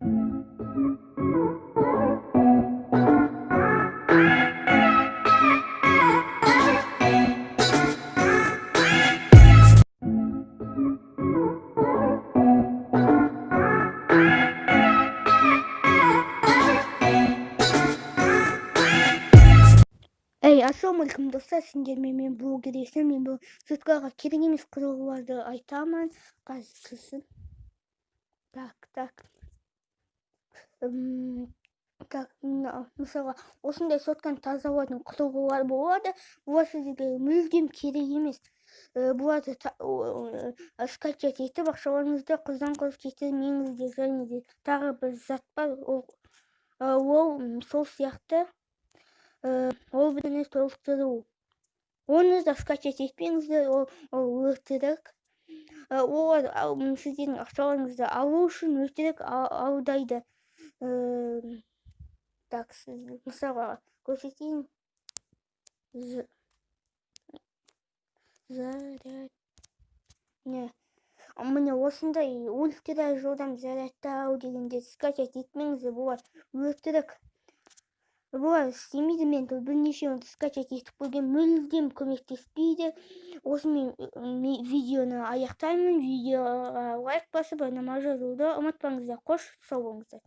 Ассалаумағалейкум достар, сендермен мен блогер Есен. Мен бұл жұртқа керек емес құрылғыларды айтамын. Қазір мысалға осындай сотканы тазалайтын құрылғылар болады. Бұлар сіздерге мүлдем керек емес. Бұларды скачать етіп ақшаларыңызды қыздан қыз кетірмеңіздер. Және де тағы бір зат бар, ол сол сияқты ол біріне толықтыру. Оны да скачать етпеңіздер, ол өтірік. Олар сіздердің ақшаларыңызды алу үшін өтірік алдайды. Мысалға көрсетейін. Міне осындай ультра жылдам зарядтау дегенде скачать етмеңіздер, бұлар өтірік. Бұлар істемейді, мен бірнешеуін скачать етіп көрген, мүлдем көмектеспейді. Осымен видеоны аяқтаймын. Видеоға лайк басып, жарнама жазуды ұмытпаңыздар. Қош сау болыңыздар.